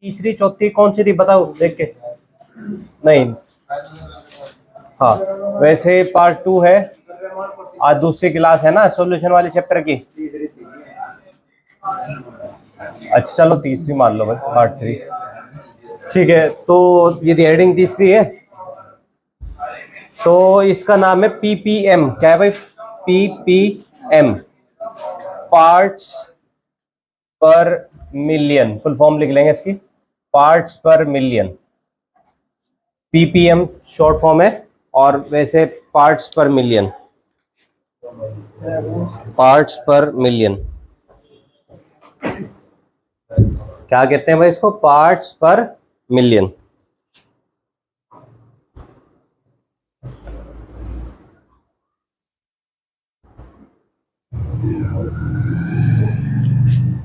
तीसरी चौथी कौन सी थी बताओ देख के। नहीं, हाँ वैसे पार्ट 2 है, आज दूसरी क्लास है ना सॉल्यूशन वाले चैप्टर की। अच्छा चलो तीसरी मान लो भाई, पार्ट 3 ठीक है। तो ये हेडिंग तीसरी है, तो इसका नाम है पीपीएम। क्या है भाई? पीपीएम, पार्ट्स पर मिलियन। फुल फॉर्म लिख लेंगे इसकी, पार्ट्स पर मिलियन। पीपीएम शॉर्ट फॉर्म है, और वैसे पार्ट्स पर मिलियन, पार्ट्स पर मिलियन क्या कहते हैं भाई इसको? पार्ट्स पर मिलियन।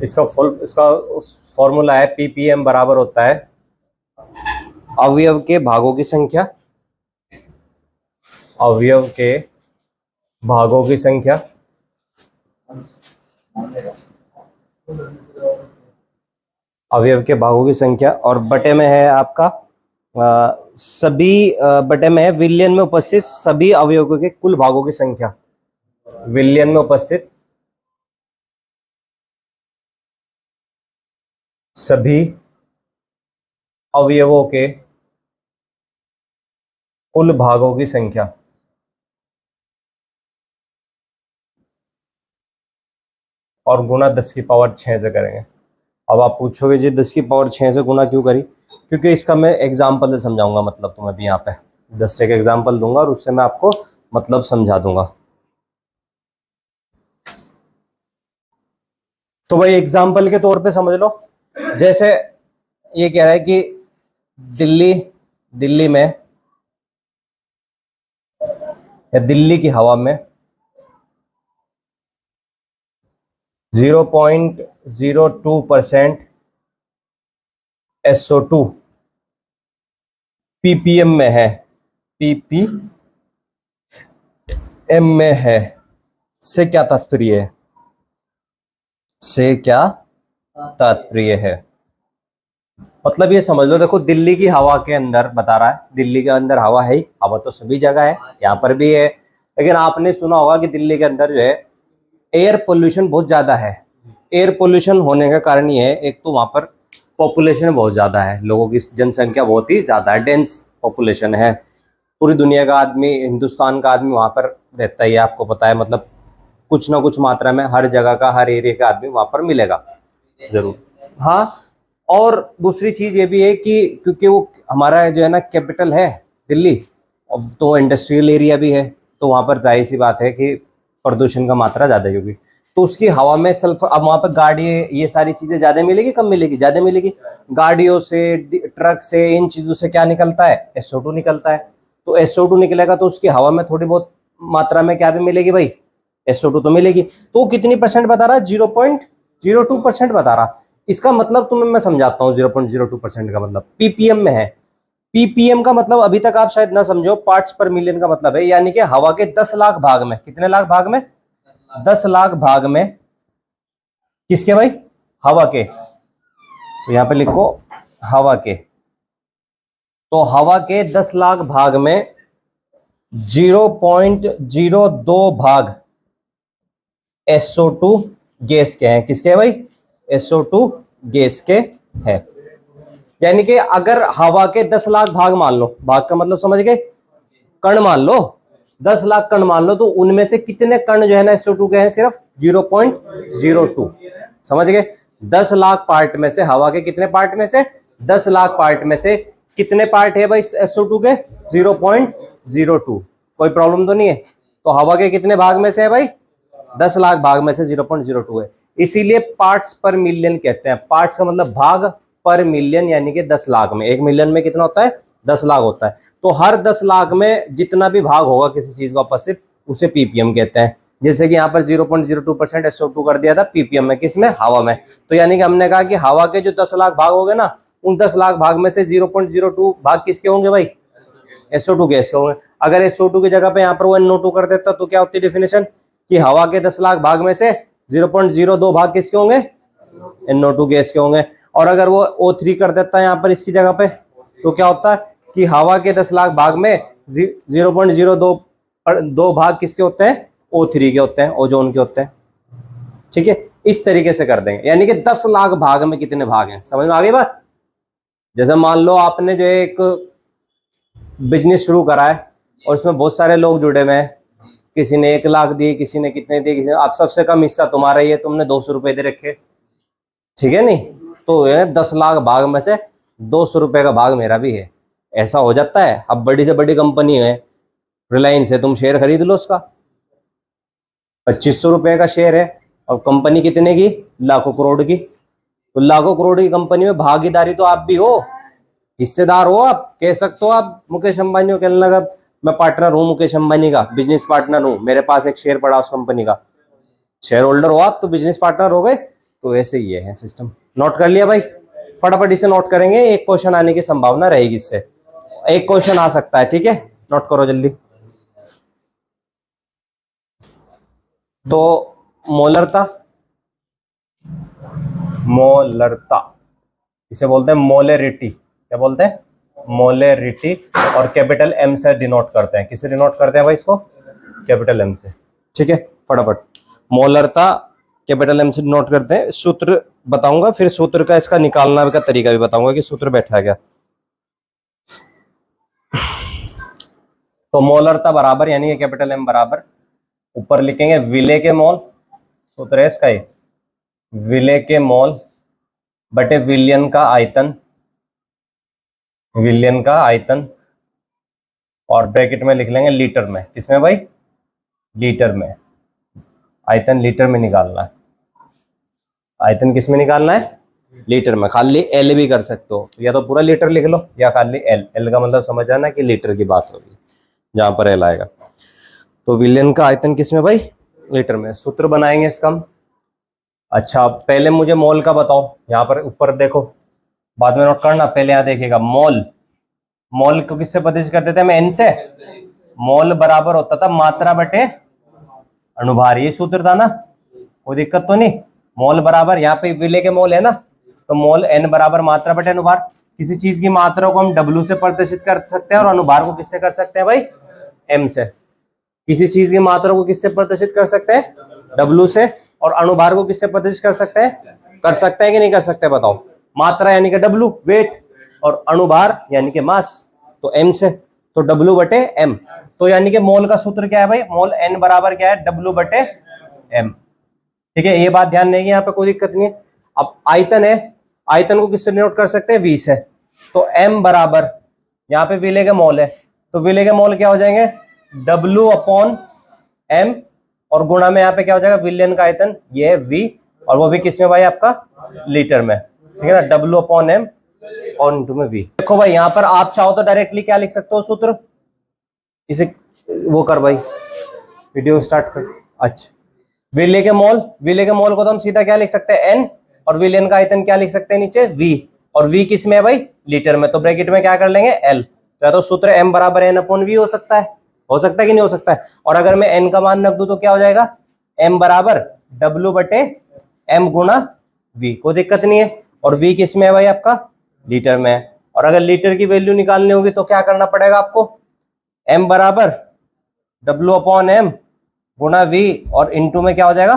इसका फॉर्मूला है पीपीएम बराबर होता है अवयव के भागों की संख्या, अवयव के भागों की संख्या अवयव के भागों की संख्या, और बटे में है आपका सभी बटे में है विलियन में उपस्थित सभी अवयवों के कुल भागों की संख्या। विलियन में उपस्थित सभी अवयवों के कुल भागों की संख्या। और गुणा 10 की पावर 6 से करेंगे। अब आप पूछोगे जी 10 की पावर 6 से गुणा क्यों करी? क्योंकि इसका मैं एग्जाम्पल से समझाऊंगा, मतलब तुम्हें भी यहाँ पे जस्ट एक एग्जाम्पल दूंगा और उससे मैं आपको मतलब समझा दूंगा। तो भाई एग्जाम्पल के तौर पे समझ लो, जैसे ये कह रहा है कि दिल्ली में या दिल्ली की हवा में 0.02% SO2 पीपीएम में है, पीपीएम में है। से क्या तात्पर्य है? से क्या तात्पर्य है? मतलब ये समझ लो, देखो दिल्ली की हवा के अंदर बता रहा है, दिल्ली के अंदर हवा है ही, हवा तो सभी जगह है, यहाँ पर भी है। लेकिन आपने सुना होगा कि दिल्ली के अंदर जो है एयर पोल्यूशन बहुत ज्यादा है। एयर पोल्यूशन होने का कारण ये है, एक तो वहां पर पॉपुलेशन बहुत ज्यादा है, लोगों की जनसंख्या बहुत ही ज्यादा है, डेंस पॉपुलेशन है। पूरी दुनिया का आदमी, हिंदुस्तान का आदमी वहां पर रहता है, आपको पता है। मतलब कुछ ना कुछ मात्रा में हर जगह का, हर एरिया का आदमी वहां पर मिलेगा जरूर। हाँ, और दूसरी चीज ये भी है कि क्योंकि वो हमारा जो है ना कैपिटल है दिल्ली, तो इंडस्ट्रियल एरिया भी है, तो वहां पर जाहिर सी बात है कि प्रदूषण का मात्रा ज्यादा होगी। तो उसकी हवा में सल्फर, अब वहां पर गाड़ी, ये सारी चीजें ज्यादा मिलेगी कम मिलेगी? ज्यादा मिलेगी। गाड़ियों से, ट्रक से, इन चीजों से क्या निकलता है? SO2 निकलता है। तो SO2 निकलेगा तो उसकी हवा में थोड़ी बहुत मात्रा में क्या भी मिलेगी भाई? SO2 तो मिलेगी। तो कितनी परसेंट बता रहा है? 0.02% बता रहा। इसका मतलब तुम्हें मैं समझाता हूँ। 0.02% का मतलब पीपीएम में है। पीपीएम का मतलब अभी तक आप शायद ना समझो, पार्ट्स पर मिलियन का मतलब है, यानी कि हवा के 10 लाख भाग में, कितने लाख भाग में? 10 लाख भाग में। किसके भाई? हवा के। तो यहां पे लिखो हवा के। तो हवा के 10 लाख भाग में 0.02 भाग SO2 गैस के हैं। किसके हैं भाई? SO2 गैस के हैं। यानी कि अगर हवा के 10 लाख भाग मान लो, भाग का मतलब समझ गए, कण मान लो, 10 लाख कण मान लो, तो उनमें से कितने कण जो है ना SO2 के हैं? सिर्फ 0.02। समझ गए? 10 लाख पार्ट में से, हवा के कितने पार्ट में से? 10 लाख पार्ट में से कितने पार्ट है भाई SO2 के? 0.02। कोई प्रॉब्लम तो नहीं है? तो हवा के कितने भाग में से है भाई? 10 लाख भाग में से 0.02 है, इसीलिए पार्ट्स पर मिलियन कहते हैं। पार्ट्स का मतलब भाग, पर मिलियन यानी कि 10 लाख में। 1 मिलियन में कितना होता है? 10 लाख होता है। तो हर 10 लाख में जितना भी भाग होगा किसी चीज का उपस्थित, उसे पीपीएम कहते हैं। जैसे कि यहाँ पर 0.02% SO2 कर दिया था पीपीएम में, किसमें? हवा में। तो यानी कि हमने कहा कि हवा के जो 10 लाख भाग हो गए ना, उन 10 लाख भाग में से 0.02 भाग किसके होंगे भाई? SO2 गैस के होंगे। अगर SO2 की जगह पे यहाँ पर वो NO2 कर देता तो क्या होती डेफिनेशन? कि हवा के 10 लाख भाग में से 0.02 भाग किसके होंगे? NO2 गैस के होंगे। और अगर वो O3 कर देता है यहाँ पर इसकी जगह पे, तो क्या होता है कि हवा के 10 लाख भाग में 0.02 भाग किसके होते हैं, O3 के होते हैं, ओजोन के होते हैं। ठीक है, इस तरीके से कर देंगे, यानी कि 10 लाख भाग में कितने भाग हैं, समझ में आ गई बात। जैसे मान लो आपने जो एक बिजनेस शुरू करा है और उसमें बहुत सारे लोग जुड़े हुए हैं, किसी ने 1 लाख दिए, किसी ने कितने दिए, किसी ने, आप सबसे कम हिस्सा तुम्हारा ही है, तुमने 200 रुपए दे रखे, ठीक है नहीं, तो ये 10 लाख भाग में से 200 रुपए का भाग मेरा भी है, ऐसा हो जाता है। अब बड़ी से बड़ी कंपनी है, रिलायंस है, तुम शेयर खरीद लो उसका, 2500 रुपए का शेयर है, और कंपनी कितने की, लाखों करोड़ की, तो लाखों करोड़ की कंपनी में भागीदारी तो आप भी हो, हिस्सेदार हो, आप कह सकते हो, आप मुकेश अंबानी को कहने लगा मैं पार्टनर हूं मुकेश अंबानी का, बिजनेस पार्टनर हूं, मेरे पास एक शेयर पड़ा उस कंपनी का, शेयर होल्डर हो आप, तो बिजनेस पार्टनर हो गए। तो ऐसे ही है सिस्टम। नोट कर लिया भाई, फटाफट इसे नोट करेंगे, एक क्वेश्चन आने की संभावना रहेगी इससे, एक क्वेश्चन आ सकता है, ठीक है, नोट करो जल्दी। तो मोलरता, मोलरता इसे बोलते हैं मोलेरिटी, क्या बोलते हैं, मोलेरिटी, और कैपिटल एम से डिनोट करते हैं, किससे डिनोट करते हैं भाई इसको, कैपिटल एम से, ठीक है, फटाफट मोलरता कैपिटल एम से डिनोट करते हैं। सूत्र बताऊंगा, फिर सूत्र का इसका निकालना का तरीका भी बताऊंगा कि सूत्र बैठा है क्या। तो मोलरता बराबर, यानी कि कैपिटल एम बराबर, ऊपर लिखेंगे विले के मोल, सूत्र है इसका ही, विले के मोल बटे विलियन का आयतन, विलियन का आयतन, और ब्रैकेट में लिख लेंगे लीटर में, किसमें भाई, लीटर में, आयतन लीटर में निकालना है, आयतन किस में निकालना है, लीटर में। खाली एल भी कर सकते हो, या तो पूरा लीटर लिख लो या खाली एल, एल का मतलब समझ आना कि लीटर की बात होगी जहां पर एल आएगा। तो विलियन का आयतन किस में भाई, लीटर में। सूत्र बनाएंगे इसका हम। अच्छा पहले मुझे मोल का बताओ, यहाँ पर ऊपर देखो, बाद में नोट करना, पहले यहाँ देखिएगा मोल, मोल को किससे प्रतिशत करते थे हम, एन से, मोल बराबर होता था मात्रा बटे अनुभार, ये सूत्र था ना, कोई दिक्कत तो नहीं। मोल बराबर, यहाँ पे विले के मोल है ना, तो मोल एन बराबर मात्रा बटे अनुभार। किसी चीज की मात्रा को हम डब्ल्यू से प्रतिशत कर सकते हैं और अनुभार को किससे कर सकते हैं भाई, एम से। किसी चीज की मात्रा को किससे प्रतिशत कर सकते हैं, डब्ल्यू से, और अनुभार को किससे प्रतिशत कर सकते हैं, कर सकते हैं कि नहीं कर सकते बताओ। मात्रा यानी कि डब्ल्यू वेट, और अनुभार यानी कि मास, तो एम से, तो डब्ल्यू बटे एम। तो यानी कि मोल का सूत्र क्या है भाई, मोल एन बराबर क्या है, डब्ल्यू बटे एम, ठीक है, ये बात ध्यान रहेगी, यहाँ पे कोई दिक्कत नहीं है। अब आयतन है, आयतन को किससे डिनोट कर सकते हैं, वी से, तो एम बराबर, यहाँ पे विले के मोल है, तो विले के मोल क्या हो जाएंगे, डब्ल्यू अपॉन एम, और गुणा में यहाँ पे क्या हो जाएगा, विलियन का आयतन, ये है वी, और वो भी किसमें भाई आपका, लीटर में, ठीक है ना, डब्ल्यू अपॉन एम और इनटू में वी। देखो भाई यहाँ पर आप चाहो तो डायरेक्टली क्या लिख सकते हो सूत्र, इसे वो कर भाई, वीडियो स्टार्ट कर। अच्छा विले के मोल, विले के मोल को तो हम सीधा क्या लिख सकते हैं, एन, और विलियन का आयतन क्या लिख सकते हैं नीचे, वी, और वी किस में है भाई, लीटर में, तो ब्रैकेट में क्या कर लेंगे, एल, तो सूत्र एम बराबर एन अपॉन वी हो सकता है, हो सकता है कि नहीं हो सकता है। और अगर मैं एन का मान रख दूं तो क्या हो जाएगा, एम बराबर डब्ल्यू बटे एम गुणा वी, कोई दिक्कत नहीं है। और वी किस में है भाई आपका, लीटर में है। और अगर लीटर की वैल्यू निकालनी होगी तो क्या करना पड़ेगा आपको, एम बराबर डब्ल्यू अपॉन एम गुणा वी, और इनटू में क्या हो जाएगा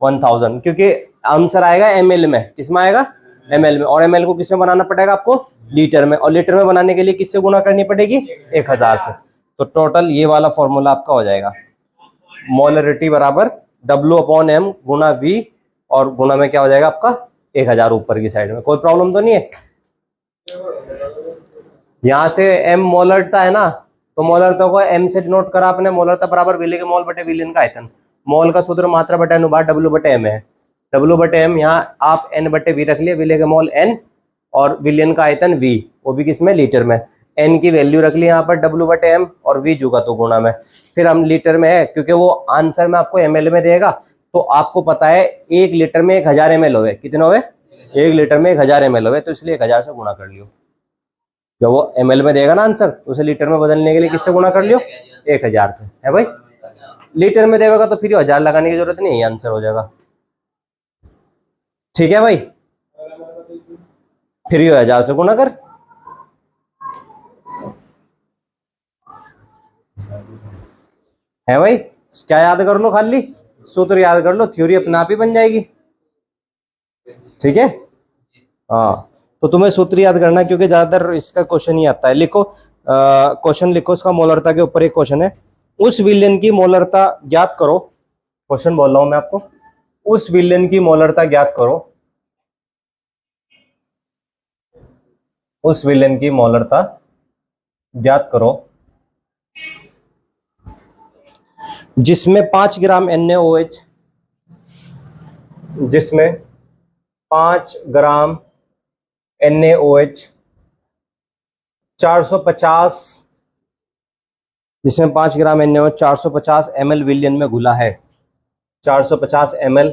1000, क्योंकि आंसर आएगा एमएल में, किसमें आएगा, एमएल में, और एमएल को किसमें बनाना पड़ेगा आपको, लीटर में, और लीटर में बनाने के लिए किससे गुणा करनी पड़ेगी, 1000 से। तो टोटल ये वाला फॉर्मूला आपका हो जाएगा, मोलरिटी बराबर डब्ल्यू अपॉन एम गुणा वी, और गुणा में क्या हो जाएगा आपका 1000 ऊपर की साइड में। कोई प्रॉब्लम तो नहीं है, यहां से एम मोलरता है ना, तो मोलरता को एम से डिनोट करा आपने, मोलरता बराबर विले के मोल बटे विलियन का आयतन। मोल का सूत्र मात्रा बटे अनुभार डब्ल्यू बटे एम है, डब्ल्यू बटे एम, यहाँ आप एन बटे वी रख लिए, विले के मोल एन और विलियन का आयतन वी, वो भी किसमें, लीटर में। एन की वैल्यू रख ली यहाँ पर डब्ल्यू बटे एम, और वी जुगा तो गुणा में, फिर हम लीटर में है, क्योंकि वो आंसर में आपको एमएल में देगा, तो आपको पता है 1 लीटर में 1000 ml हो, कितने हो, 1 लीटर में 1000 ml हो, तो इसलिए 1000 से गुणा कर लियो। जब वो एमएल में देगा ना आंसर, उसे लीटर में बदलने के लिए किससे गुणा कर लियो, 1000 से, है भाई। लीटर में देगा तो फिर 1000 लगाने की जरूरत नहीं, आंसर हो जाएगा, ठीक है भाई। फिर ये 1000 से गुना कर, है भाई। क्या याद कर लो, खाली सूत्र याद कर लो, थ्योरी अपने आप ही बन जाएगी। ठीक है, हाँ। तो तुम्हें सूत्र याद करना है, क्योंकि ज्यादातर इसका क्वेश्चन ही आता है। लिखो, क्वेश्चन लिखो इसका, मोलरता के ऊपर एक क्वेश्चन है। उस विलयन की मोलरता ज्ञात करो। क्वेश्चन बोल रहा हूं मैं आपको, उस विलयन की मोलरता ज्ञात करो। उस विलयन की मोलरता ज्ञात करो जिसमें 5 ग्राम NaOH, जिसमें 5 ग्राम NaOH 450, जिसमें 5 ग्राम NaOH 450 ml विलियन में घुला है। 450 ml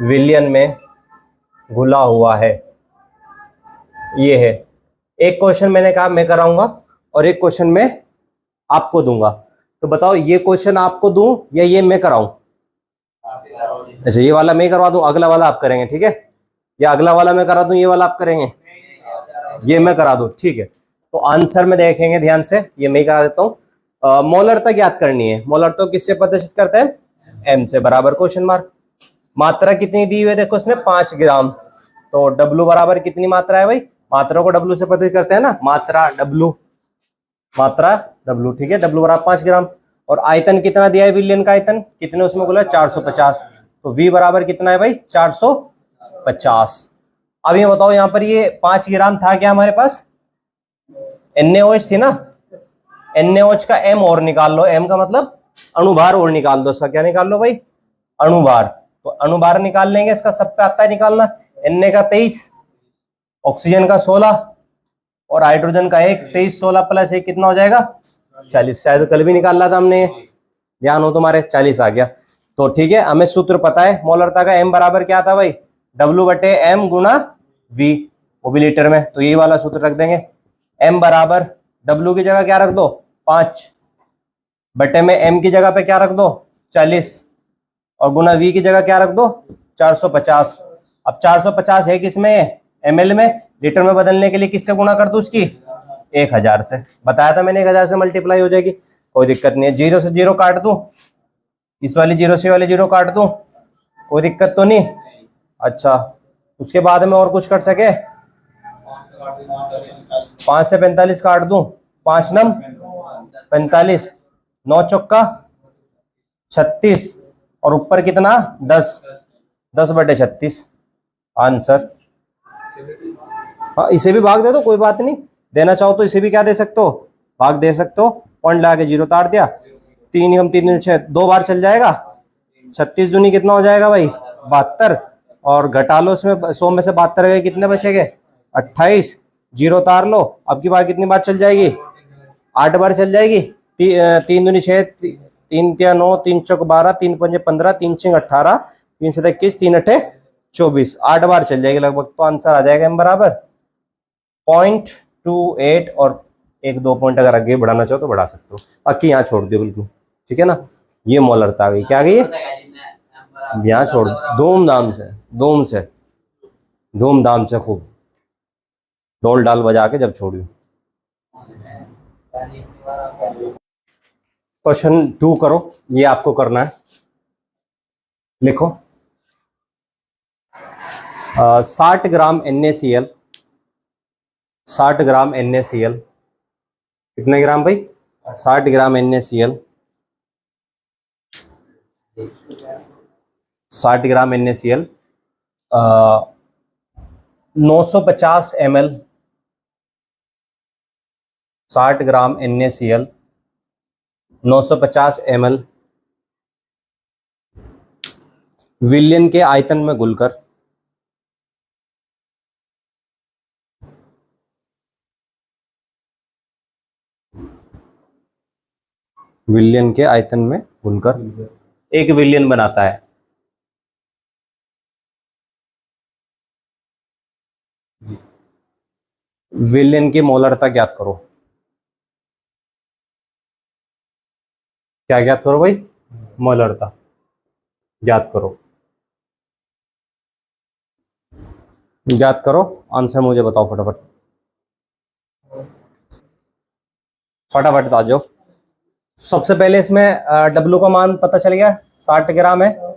विलियन में घुला हुआ है, ये है। एक क्वेश्चन मैंने कहा मैं कराऊंगा और एक क्वेश्चन मैं आपको दूंगा। तो बताओ, ये क्वेश्चन आपको दूं या ये मैं कराऊं? अच्छा, ये वाला मैं करवा दूं, अगला वाला आप करेंगे, ठीक है? या अगला वाला मैं करा दूं, ये वाला आप करेंगे? ये मैं करा दूं, ठीक है। तो आंसर में देखेंगे ध्यान से, ये मैं करा देता हूं। मोलरता ज्ञात करनी है। मोलरता किससे प्रदर्शित करते हैं? M से, बराबर क्वेश्चन मार्क। मात्रा कितनी दी हुई है देखो उसने, 5 ग्राम। तो W बराबर कितनी मात्रा है भाई? मात्रा को W से प्रदर्शित करते हैं ना, मात्रा W, मात्रा W, ठीक है। W बराबर 5 ग्राम। और आयतन कितना दिया है विलियन का? आयतन कितने उसमें बोला? 450। तो V बराबर कितना है भाई? 450। अब ये बताओ, यहां पर ये 5 ग्राम था क्या हमारे पास? NaOH थी ना, NaOH का M और निकाल लो। M का मतलब अणुभार, और निकाल दो। इसका क्या निकाल लो भाई? अणुभार। तो अणुभार निकाल लेंगे, इसका सब पे आता है निकालना। Na का 23, ऑक्सीजन का 16 और हाइड्रोजन का 1। 23 16 प्लस 1 कितना हो जाएगा? 40। शायद कल भी निकाल रहा था हमने, ध्यान हो तुम्हारे, 40 आ गया। तो ठीक है, हमें सूत्र पता है मोलरता का। M बराबर क्या था भाई? W/M गुणा V, वो भी लीटर में। तो यही वाला सूत्र रख देंगे। M बराबर W की जगह क्या रख दो? 5 बटे में M की जगह पे क्या रख दो? 40, और गुना V की जगह क्या रख दो? 450। अब 450 है किसमें? ml में। लीटर में बदलने के लिए किससे गुणा कर दो उसकी? 1000 से। बताया था मैंने, 1000 से मल्टीप्लाई हो जाएगी, कोई दिक्कत नहीं है। 0 से 0 काट दूं, इस वाली 0 से वाली 0 काट दूं, कोई दिक्कत तो नहीं? अच्छा, उसके बाद में और कुछ कर सके? 5 से 45 काट दूं, 5 नम 45, 9 चौका 36, और ऊपर कितना? 10, 10/36 आंसर। हाँ, इसे भी भाग दे दो, कोई बात नहीं। देना चाहो तो इसे भी क्या दे सकते हो? भाग दे सकते हो। पॉइंट लगा के 0 तार दिया। 3 हम 3 6, 2 बार चल जाएगा। 36 दूनी कितना हो जाएगा भाई? 72। और घटा लो इसमें, 100 में से 72 गए, कितने बचेंगे? 28। 0 तार लो। अब की बार कितनी बार चल जाएगी? 8 बार चल जाएगी। 3 दूनी 6, 3 तिया 9, 3 चौक 12, 3 पंजे 15, 3 6 18, 3 7 21, 3 8 24, 8 बार चल जाएगी लगभग। तो आंसर आ जाएगा M बराबर 0.28। और 1-2 पॉइंट अगर आगे बढ़ाना चाहो तो बढ़ा सकते हो, बाकी यहाँ छोड़ दियो बिल्कुल, ठीक है ना। ये मोलरता आ गई, क्या आ गई? यहाँ छोड़, धूमधाम से, धूमधाम से खूब ढोल डाल बजा के जब छोड़ियो। क्वेश्चन 2 करो, ये आपको करना है। लिखो, 60 ग्राम NaCl, 60 ग्राम NaCl, कितने ग्राम भाई? 60 ग्राम NaCl, 60 ग्राम NaCl 950 ml, 60 ग्राम NaCl 950 ml विलियन के आयतन में घुलकर विलियन के आयतन में घुलकर 1 विलियन बनाता है। विलियन की मोलरता ज्ञात करो। क्या ज्ञात करो भाई? मोलरता ज्ञात करो। याद करो, आंसर मुझे बताओ फटाफट, फटाफट आ जाओ। सबसे पहले इसमें डब्लू का मान पता चल गया 60 ग्राम है,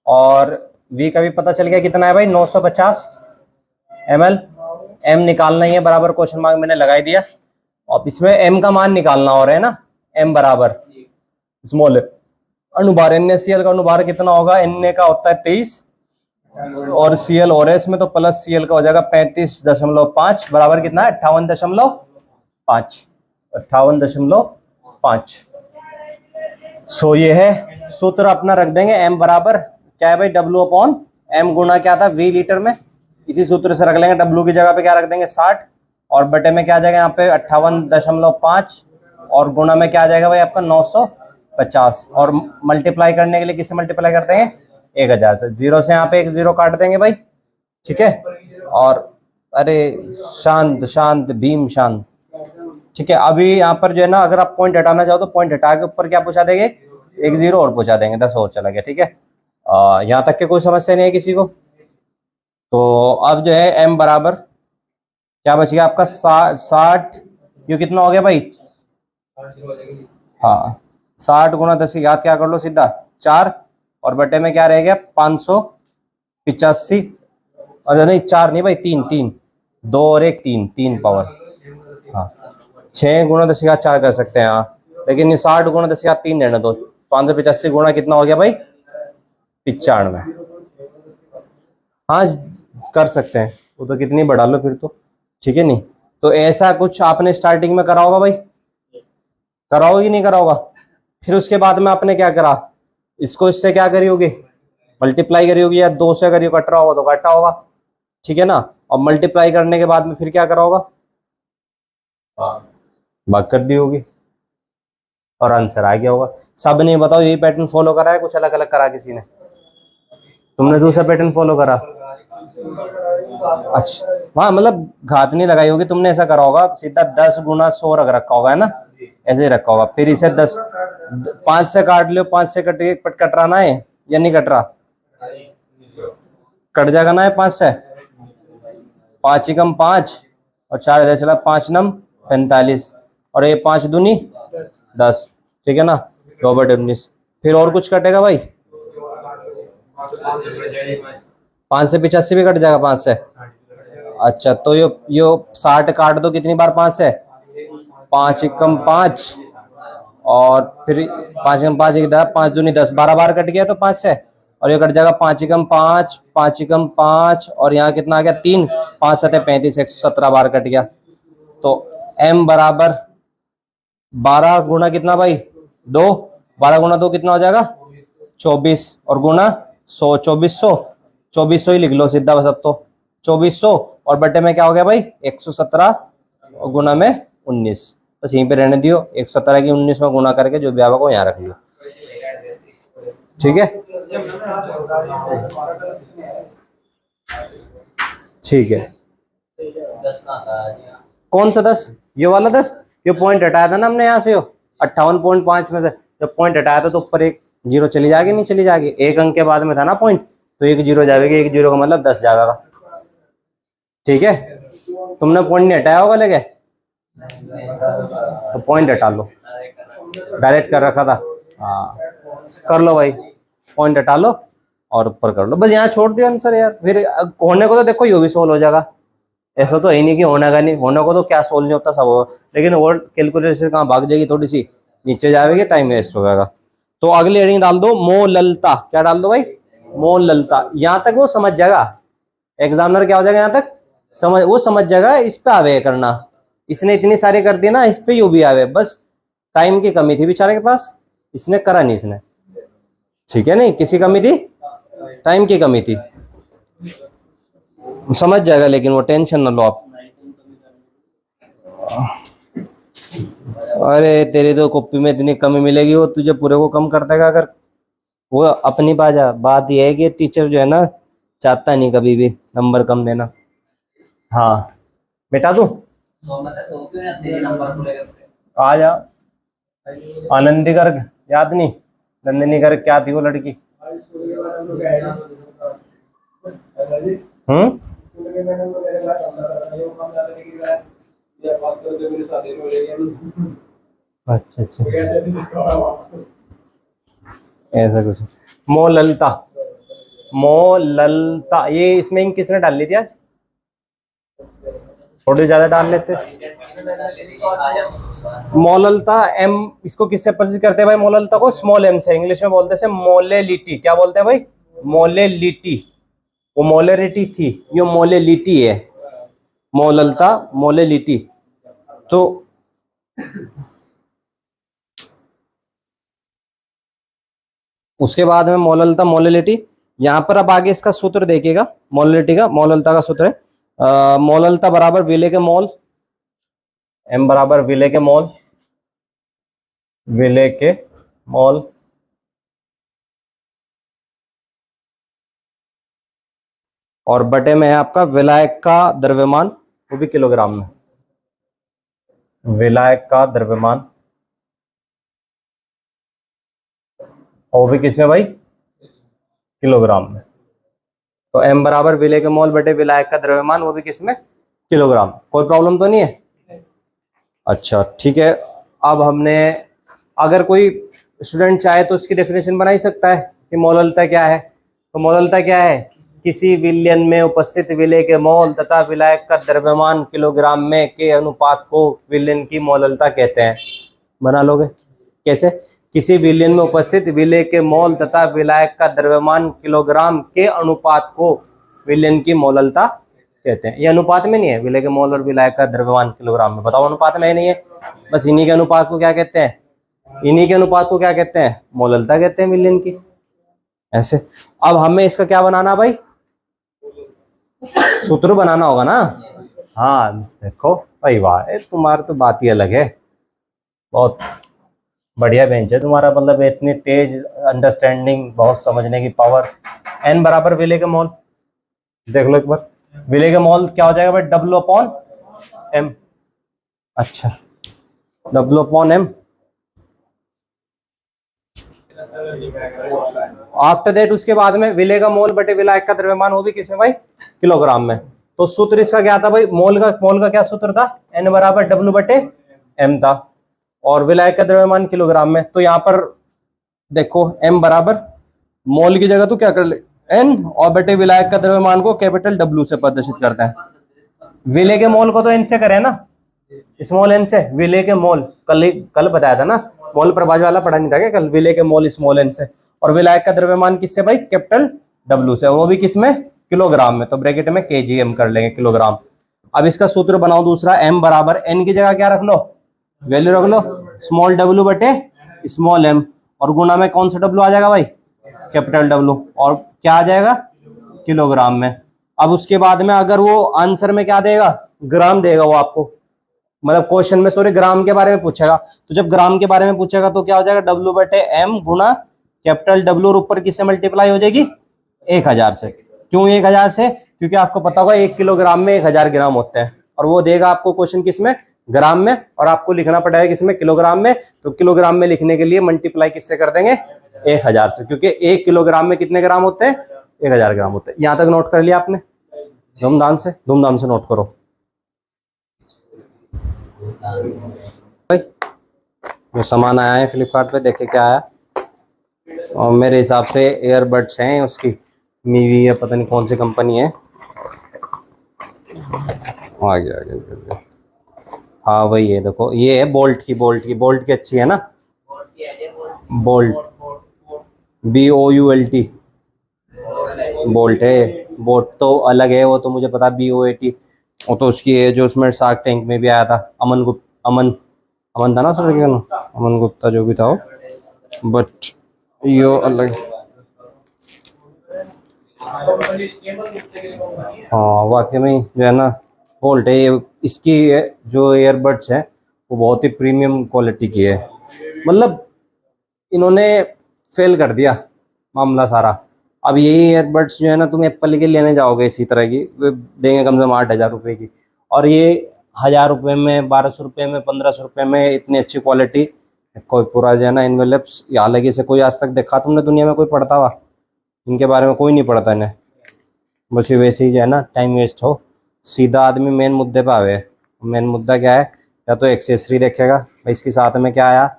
और वी का भी पता चल गया कितना है भाई 950 ml। एम निकालना ही है, बराबर क्वेश्चन मार्क मैंने लगा ही दिया। अब इसमें एम का मान निकालना हो रहा है ना, एम बराबर स्मॉल अनुभार NaCl का अनुभार कितना होगा, Na का होता है 23 और Cl हो रहा है इसमें, तो प्लस Cl का हो जाएगा 35.5 बराबर कितना है 58.5, 58.5। सो ये है सूत्र अपना रख देंगे, एम बराबर क्या है भाई W अपॉन एम गुना क्या था V लीटर में, इसी सूत्र से रख लेंगे। W की जगह पे क्या रख देंगे 60 और बटे में क्या आ जाएगा यहाँ पे 58.5 और गुना में क्या आ जाएगा भाई आपका 950, और मल्टीप्लाई करने के लिए किससे मल्टीप्लाई करते हैं 1000 से, जीरो से यहाँ पे एक जीरो काट देंगे भाई, ठीक है। और अरे शांत शांत भीम शांत, ठीक है। अभी यहाँ पर जो है ना, अगर आप पॉइंट हटाना चाहो तो पॉइंट हटा के ऊपर क्या पूछा देंगे, एक जीरो और पूछा देंगे, 10 और चला गया, ठीक है। यहाँ तक के कोई समस्या नहीं है किसी को। तो अब जो है एम बराबर क्या बच गया आपका 60, ये कितना हो गया भाई, हाँ 60 गुना 10 याद क्या कर लो सीधा 4, और बटे में क्या रह गया 585, अच्छा नहीं 4 नहीं भाई 3 2 और 1 3 पावर, हाँ 6 गुना 10 4 कर सकते हैं, हाँ लेकिन ये 60 गुना 10 3 रहने दो। 585 गुना कितना हो गया भाई 95, हाँ कर सकते हैं वो तो, कितनी बढ़ा लो फिर तो, ठीक है। नहीं तो ऐसा कुछ आपने स्टार्टिंग में करा होगा भाई, कराओ ही नहीं करा होगा। फिर उसके बाद में आपने क्या करा, इसको इससे क्या करी होगी मल्टीप्लाई करी होगी, या 2 से अगर ये कट रहा होगा तो काटा होगा, ठीक है ना। और मल्टीप्लाई करने के बाद में फिर क्या करा होगा, भाग कर दी होगी और आंसर आ गया होगा। सब ने बताओ यही पैटर्न फॉलो करा है, कुछ अलग अलग करा किसी ने, तुमने दूसरा पैटर्न फॉलो करा, अच्छा हाँ मतलब घात नहीं लगाई होगी तुमने, ऐसा करा होगा सीधा 10 गुना 100 रख रखा होगा है ना, ऐसे ही रखा होगा। फिर इसे 10 5 से काट लो, 5 से कटराना है या नहीं कट रहा, कट जाएगा ना है 5 से, 5 एकम 5 और 4 इधर चला, 5 नम 45 और ये 5 दूनी 10, ठीक है ना 2/19। फिर और कुछ कटेगा भाई, 5 से 85 भी कट जाएगा 5 से, अच्छा तो यो 60 काट दो कितनी बार 5 से, 5 एकम 5 और फिर 5 एकम 5 एक 5 दूनी 10, 12 बार कट गया तो 5 से, और ये कट जाएगा 5 एकम 5 5 एकम 5 और यहाँ कितना आ गया 3, 5 7 35 117 बार कट गया। तो m बराबर 12 गुना कितना भाई 2, 12 गुना 2 कितना हो जाएगा 24 और गुना 100 2400 ही लिख लो सीधा बस अब तो 2400, और बटे में क्या हो गया भाई 117 और गुना में 19, बस यहीं पे रहने दियो, 117 की 19 में गुना करके जो भी आवा को यहाँ रख लियो, ठीक है ठीक है। कौन सा 10, ये वाला 10, ये पॉइंट हटाया था ना हमने यहाँ से, 58.5 में से जब पॉइंट हटाया था तो ऊपर एक जीरो चली जाएगी, नहीं चली जाएगी, एक अंक के बाद में था ना पॉइंट, तो एक जीरो जाएगी, एक जीरो का मतलब 10 जाएगा, ठीक है। तुमने पॉइंट नहीं हटाया होगा लेके, तो पॉइंट हटा लो, डायरेक्ट कर रखा था, हाँ कर लो भाई पॉइंट हटा लो और ऊपर कर लो, बस यहाँ छोड़ दियो आंसर यार। फिर होने को तो देखो ये भी सोल्व हो जाएगा, ऐसा तो है नहीं कि होने का नहीं, होने को तो क्या सोल्व नहीं होता सब होगा, लेकिन और कैलकुलेशन कहाँ भाग जाएगी, थोड़ी सी नीचे जाएगी, टाइम वेस्ट हो जाएगा। तो अगली हेडिंग डाल दो मोललता, क्या डाल दो भाई मोललता, यहाँ तक वो समझ जाएगा एग्जामिनर, क्या हो जाएगा यहाँ तक वो समझ जाएगा, इस पे आवे करना, इसने इतनी सारी कर दी ना, इस पे यू भी आवे, बस टाइम की कमी थी बेचारे के पास, इसने करा नहीं इसने, ठीक है। नहीं किसी कमी थी, टाइम की कमी थी, समझ जाएगा, लेकिन वो टेंशन ना लो आप। अरे तेरी तो कॉपी में इतनी कमी मिलेगी, वो तुझे पूरे को कम कर देगा, अगर वो अपनी बात ये है कि टीचर जो है ना चाहता नहीं कभी भी नंबर कम देना। हाँ बेटा तू आ जा, आनंदी गर्ग याद नहीं, नंदिनी गर्ग क्या थी वो लड़की, अच्छा अच्छा, ऐसा कुछ। मोललता, मोललता, ये इसमें इंक किसने डाल ली थी आज? थोड़ी ज्यादा डाल लेते। मोललता, एम, इसको किससे परिचित करते हैं भाई? मोललता को स्मॉल एम से, इंग्लिश में बोलते हैं मोलेलिटी। क्या बोलते हैं भाई? मोलेलिटी। वो मोलेरिटी थी, ये मोलेलिटी है। मोललता, मोलेलिटी। तो उसके बाद में मोललता, मोलेलिटी। यहां पर अब आगे इसका सूत्र देखिएगा, मोललिटी का, मोललता का सूत्र है मोललता बराबर विले के मोल, एम बराबर विले के मोल, विले के मोल, और बटे में है आपका विलायक का द्रव्यमान, वो भी किलोग्राम में। विलायक का द्रव्यमान, और वो भी किसमें भाई? किलोग्राम में। तो एम बराबर विले के मोल बटे विलायक का द्रव्यमान, वो भी किसमें? किलोग्राम। कोई प्रॉब्लम तो नहीं है? अच्छा ठीक है। अब हमने, अगर कोई स्टूडेंट चाहे तो उसकी डेफिनेशन बना ही सकता है कि मोललता क्या है। तो मोललता क्या है? किसी विलयन में उपस्थित विलेय के मोल तथा विलायक का द्रव्यमान किलोग्राम में के अनुपात को विलयन की मोललता कहते हैं। बना लोगे? कैसे? किसी विलयन में उपस्थित विलेय के मोल तथा विलायक का द्रव्यमान किलोग्राम के अनुपात को विलयन की मोललता कहते हैं। ये अनुपात में नहीं है, विलेय के मोल और विलायक का द्रव्यमान किलोग्राम में। बताओ, अनुपात में नहीं है। बस इन्हीं के अनुपात को क्या कहते हैं? इन्हीं के अनुपात को क्या कहते हैं? मोललता कहते हैं विलयन की। ऐसे। अब हमें इसका क्या बनाना भाई? सूत्र बनाना होगा ना। हाँ देखो भाई, वाह, तुम्हारी तो बात ही अलग है। बहुत बढ़िया बेंच है तुम्हारा, मतलब इतनी तेज अंडरस्टैंडिंग, बहुत समझने की पावर। एन बराबर विलेय के मोल, देख लो एक बार। विलेय के मोल क्या हो जाएगा भाई? W upon M. अच्छा, W upon M. After that, उसके बाद में विलेय का मोल बटे विलायक का द्रव्यमान, वो भी किसमें भाई? किलोग्राम में। तो सूत्र इसका क्या था भाई? मोल का क्या सूत्र था? एन बराबर डब्ल्यू बटे एम था, और विलायक का द्रव्यमान किलोग्राम में। तो यहाँ पर देखो, एम बराबर मोल की जगह तो क्या कर ले, एन, और बटे विलायक का द्रव्यमान को कैपिटल डब्ल्यू से प्रदर्शित करते हैं। विलेय के मोल को तो एन से करें ना, स्मॉल एन से। विलेय के मोल कल बताया था ना, मोल प्रभाज वाला पढ़ा नहीं था क्या कल? विलेय के मोल स्मॉल एन से, और विलायक का द्रव्यमान किससे भाई? कैपिटल डब्ल्यू से, वो भी किसमें? किलोग्राम में। तो ब्रैकेट में केजीएम कर लेंगे, किलोग्राम। अब इसका सूत्र बनाओ दूसरा, एम बराबर एन की जगह क्या रख लो? वैल्यू रख लो स्मॉल डब्ल्यू बटे स्मॉल एम, और गुणा में कौन सा डब्ल्यू आ जाएगा भाई? कैपिटल डब्ल्यू, और क्या आ जाएगा? किलोग्राम में। अब उसके बाद में अगर वो आंसर में क्या देगा? ग्राम देगा वो आपको, मतलब क्वेश्चन में सॉरी ग्राम के बारे में पूछेगा। तो जब ग्राम के बारे में पूछेगा तो क्या हो जाएगा? डब्ल्यू बटे एम गुना कैपिटल डब्ल्यू, और ऊपर किससे मल्टीप्लाई हो जाएगी? 1000 से। क्यों 1000 से? क्योंकि आपको पता होगा 1 किलोग्राम में 1000 ग्राम होते हैं, और वो देगा आपको क्वेश्चन किसमें? ग्राम में, और आपको लिखना पड़ेगा किसमें? किलोग्राम में। तो किलोग्राम में लिखने के लिए मल्टीप्लाई किससे कर देंगे? 1000 से, क्योंकि 1 किलोग्राम में कितने ग्राम होते हैं? 1000 ग्राम होते हैं। यहां तक नोट कर लिया आपने? धूमधाम से नोट करो भाई। जो सामान आया है फ्लिपकार्ट पे, देखे क्या आया। और मेरे हिसाब से एयरबड्स हैं, उसकी मीवी या पता नहीं कौन सी कंपनी है। आ गया। हाँ वही है, देखो ये है बोल्ट की अच्छी है ना, बोल्ट, BOULT, बोल्ट है। बोट तो अलग है, वो तो मुझे पता, BOAT, वो तो उसकी है जो उसमें शार्क टैंक में भी आया था। अमन था ना सर, अमन गुप्ता जो भी था वो, बट यो अलग। हाँ वाकई में जो है ना, बोल्ट है ये। इसकी जो ईयरबड्स है वो बहुत ही प्रीमियम क्वालिटी की है, मतलब इन्होंने फेल कर दिया मामला सारा। अब यही ईयरबड्स जो है ना, तुम एप्पल के लेने जाओगे इसी तरह की, वे देंगे कम से कम 8000 रुपये की, और ये 1000 रुपये में, 1200 रुपये में, 1500 रुपये में इतनी अच्छी क्वालिटी। कोई पूरा जो है ना इनवेलप्स, हालांकि से कोई आज तक देखा तुमने दुनिया में कोई पढ़ता हुआ? इनके बारे में कोई नहीं पढ़ता इन्हें, बस ये वैसे ही जो है ना टाइम वेस्ट हो, सीधा आदमी मेन मुद्दे पे आवे। मेन मुद्दा क्या है, या तो एक्सेसरी देखेगा भाई इसके साथ में क्या आया,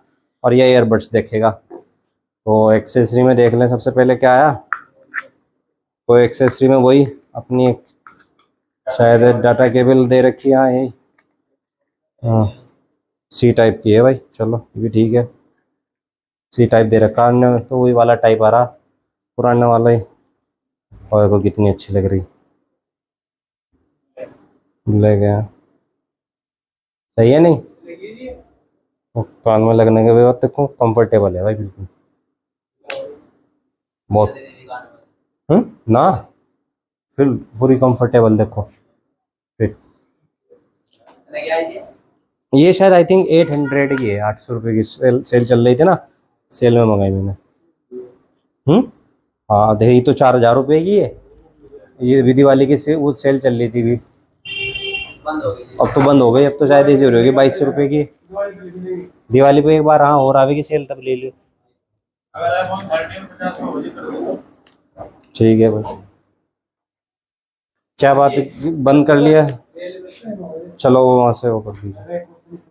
और ये ईयरबड्स देखेगा। तो एक्सेसरी में देख लें सबसे पहले क्या आया। तो एक्सेसरी में वही अपनी एक शायद डाटा केबल दे रखी है, हाँ यही, हाँ सी टाइप की है भाई, चलो ये भी ठीक है। सी टाइप दे रखा है तो वही वाला टाइप आ रहा, पुराने वाला ही। और को कितनी अच्छी लग रही, ले गया, सही है नहीं। वो कान में लगने के बाद देखो कंफर्टेबल है भाई बिल्कुल, बहुत। ना, फिर पूरी कंफर्टेबल देखो फिट। ये शायद आई थिंक 800 की है, 800 रुपये की सेल चल रही थी ना, सेल में मंगाई मैंने। हाँ दे, तो 4000 रुपये की है। ये विधि वाली की वो सेल चल रही थी भी, अब तो बंद हो गई, अब तो शायद ऐसी हो रही होगी 2200 रुपये की। दिवाली पे एक बार हाँ और आवेगी सेल, तब ले लियो। ठीक है भाई, क्या बात है, बंद कर लिया, चलो वो वहाँ से वो कर दीजिए।